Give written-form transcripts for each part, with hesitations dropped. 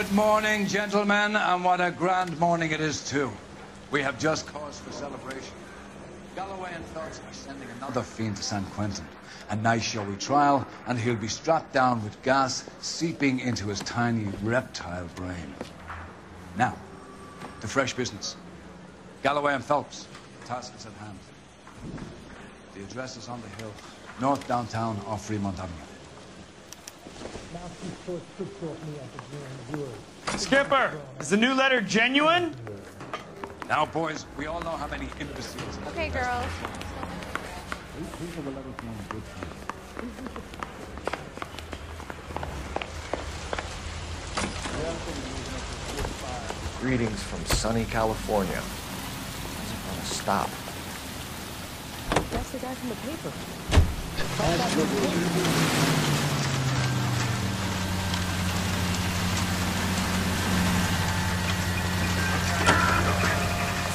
Good morning, gentlemen, and what a grand morning it is, too. We have just cause for celebration. Galloway and Phelps are sending another fiend to San Quentin. A nice showy trial, and he'll be strapped down with gas seeping into his tiny reptile brain. Now, to fresh business. Galloway and Phelps, the task is at hand. The address is on the hill, north downtown off Fremont Avenue. Skipper, is the new letter genuine? Now, boys, we all know how many imbeciles... Okay, girls. Greetings from sunny California. How's it gonna stop? That's the guy from the paper.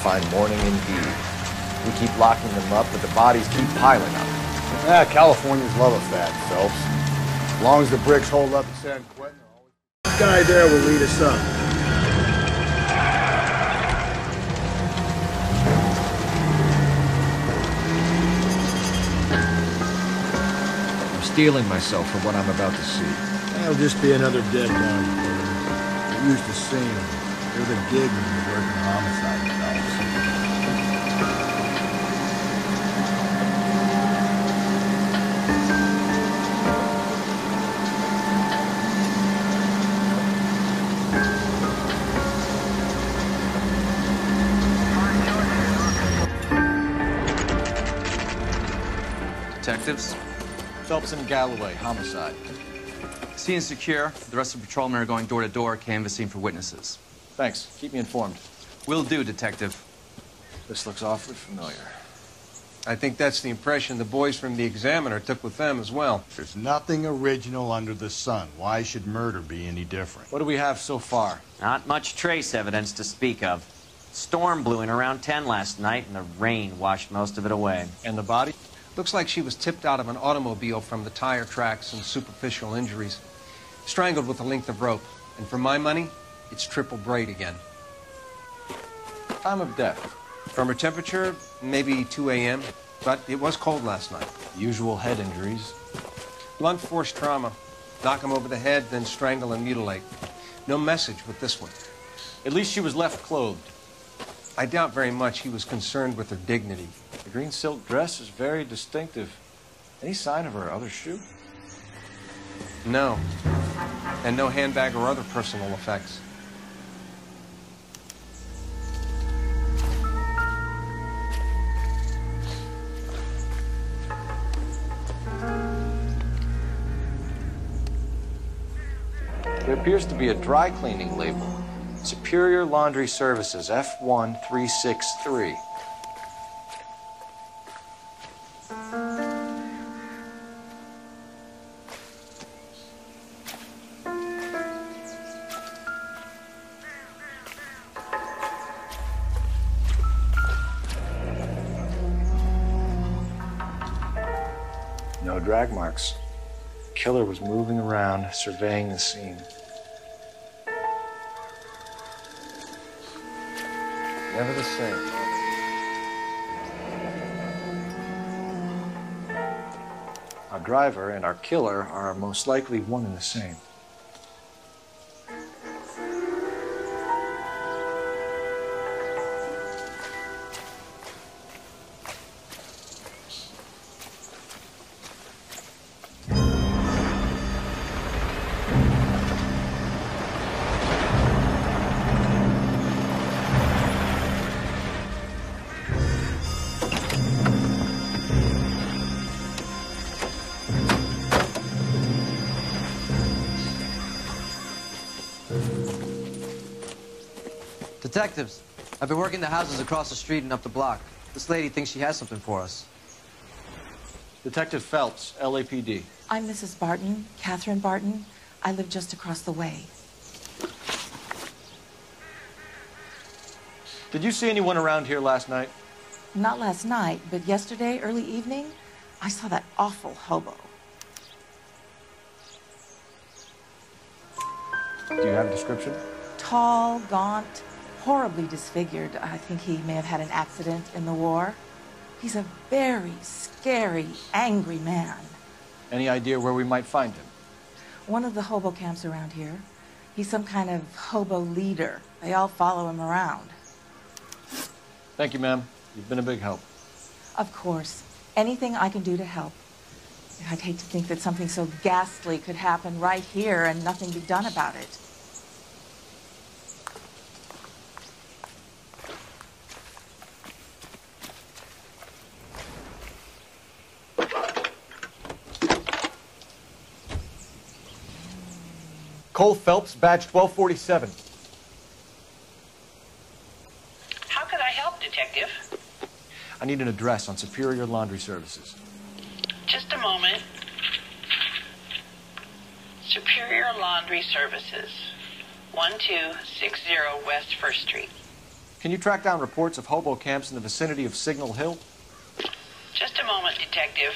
Fine morning indeed. We keep locking them up, but the bodies keep piling up. Yeah, Californians love a fat, Phelps. As long as the bricks hold up in San Quentin, this guy there will lead us up. I'm steeling myself for what I'm about to see. That'll just be another dead body. We're used to seeing them. They're the gig when you're working homicide, Phelps. Detectives? Phelps and Galloway, homicide. Scene is secure. The rest of the patrolmen are going door to door, canvassing for witnesses. Thanks. Keep me informed. Will do, Detective. This looks awfully familiar. I think that's the impression the boys from the Examiner took with them as well. There's nothing original under the sun. Why should murder be any different? What do we have so far? Not much trace evidence to speak of. Storm blew in around 10 last night, and the rain washed most of it away. And the body? Looks like she was tipped out of an automobile from the tire tracks and superficial injuries. Strangled with a length of rope. And for my money, it's triple braid again. Time of death? From her temperature, maybe 2 a.m., but it was cold last night. Usual head injuries. Blunt force trauma. Knock him over the head, then strangle and mutilate. No message with this one. At least she was left clothed. I doubt very much he was concerned with her dignity. The green silk dress is very distinctive. Any sign of her other shoe? No. And no handbag or other personal effects. There appears to be a dry cleaning label. Superior Laundry Services, F1363. No drag marks. The killer was moving around, surveying the scene. Never the same. Our driver and our killer are most likely one and the same. Detectives, I've been working the houses across the street and up the block. This lady thinks she has something for us. Detective Phelps, LAPD. I'm Mrs. Barton, Catherine Barton. I live just across the way. Did you see anyone around here last night? Not last night, but yesterday, early evening, I saw that awful hobo. Do you have a description? Tall, gaunt, horribly disfigured. I think he may have had an accident in the war. He's a very scary, angry man. Any idea where we might find him? One of the hobo camps around here. He's some kind of hobo leader. They all follow him around. Thank you, ma'am. You've been a big help. Of course. Anything I can do to help. I'd hate to think that something so ghastly could happen right here and nothing be done about it. Cole Phelps, badge 1247. How could I help, Detective? I need an address on Superior Laundry Services. Just a moment. Superior Laundry Services, 1260 West 1st Street. Can you track down reports of hobo camps in the vicinity of Signal Hill? Just a moment, Detective.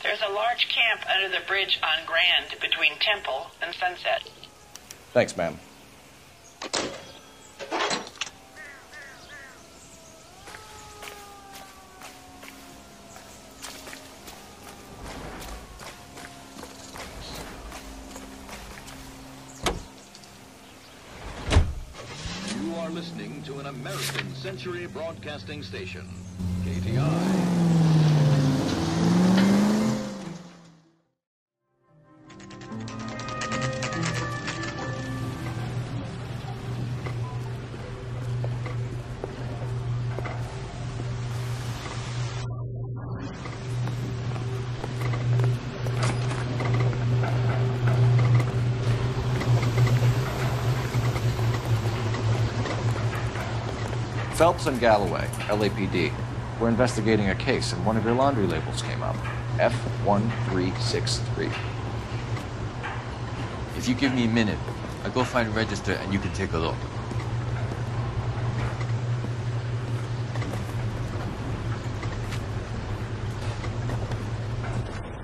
There's a large camp under the bridge on Grand between Temple and Sunset. Thanks, ma'am. You are listening to an American Century Broadcasting Station, KTI. Phelps and Galloway, LAPD. We're investigating a case and one of your laundry labels came up. F1363. If you give me a minute, I'll go find a register and you can take a look.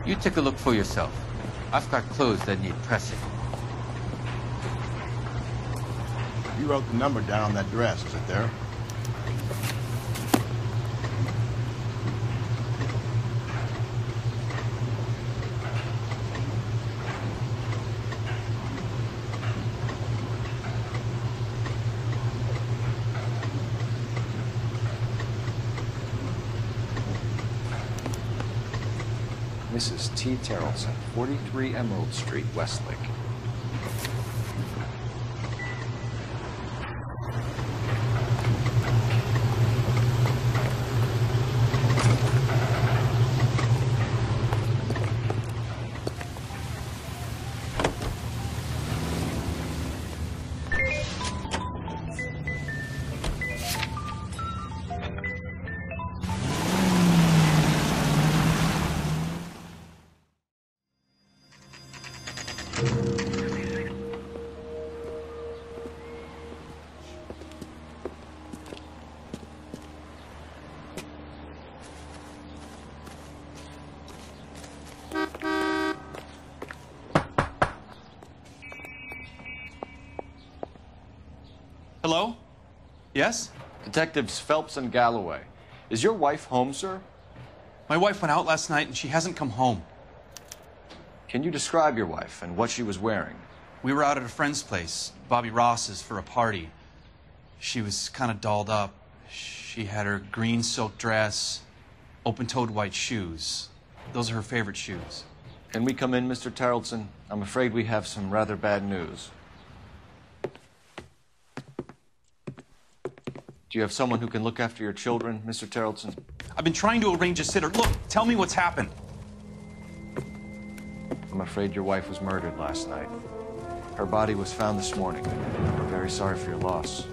You take a look for yourself. I've got clothes that need pressing. You wrote the number down on that dress, is it there? Mrs. T. Terrelson, 43 Emerald Street, Westlake. Hello? Yes? Detectives Phelps and Galloway. Is your wife home, sir? My wife went out last night and she hasn't come home. Can you describe your wife and what she was wearing? We were out at a friend's place, Bobby Ross's, for a party. She was kind of dolled up. She had her green silk dress, open-toed white shoes. Those are her favorite shoes. Can we come in, Mr. Terrelson? I'm afraid we have some rather bad news. Do you have someone who can look after your children, Mr. Terrelson? I've been trying to arrange a sitter. Look, tell me what's happened. I'm afraid your wife was murdered last night. Her body was found this morning. We're very sorry for your loss.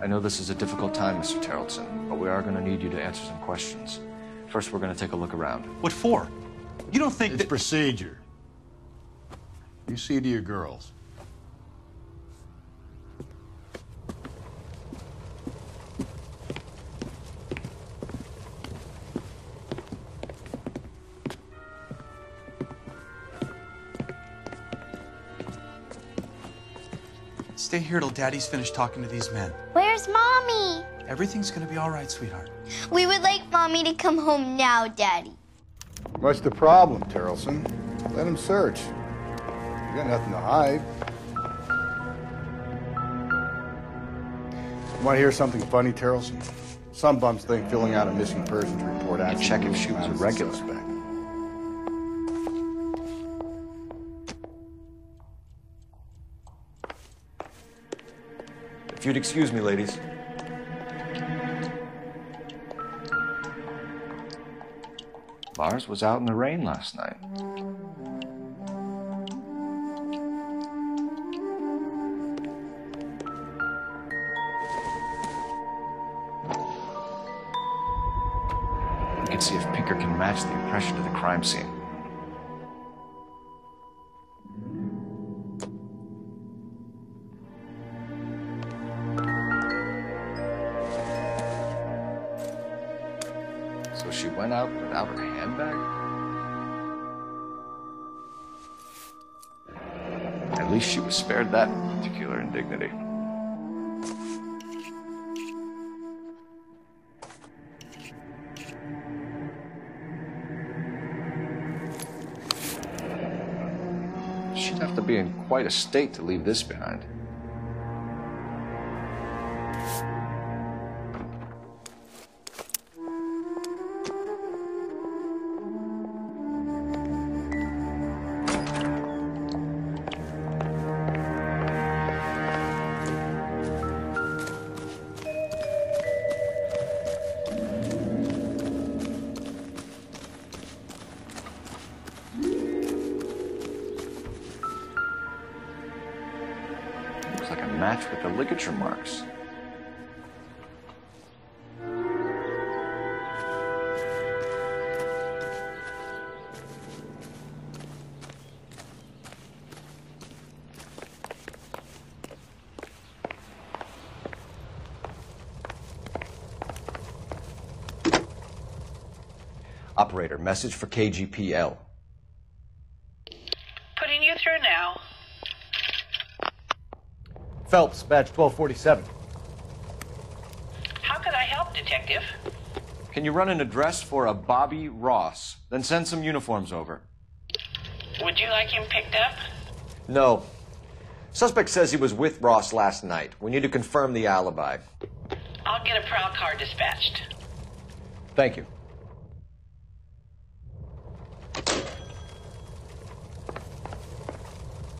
I know this is a difficult time, Mr. Terrelson, but we are going to need you to answer some questions. First, we're going to take a look around. What for? You don't think It's procedure. You see to your girls. Stay here till Daddy's finished talking to these men. Where's Mommy? Everything's gonna be all right, sweetheart. We would like Mommy to come home now, Daddy. What's the problem, Terrelson? Let him search. You got nothing to hide. You want to hear something funny, Terrelson? Some bums think filling out a missing persons report actually check if she was a regular. Suspect. If you'd excuse me, ladies. Lars was out in the rain last night. We can see if Pinker can match the impression to the crime scene. So she went out without her handbag? At least she was spared that particular indignity. She'd have to be in quite a state to leave this behind. Match with the ligature marks. Operator, message for KGPL. Putting you through now. Phelps, badge 1247. How could I help, Detective? Can you run an address for a Bobby Ross? Then send some uniforms over. Would you like him picked up? No. Suspect says he was with Ross last night. We need to confirm the alibi. I'll get a prowl car dispatched. Thank you.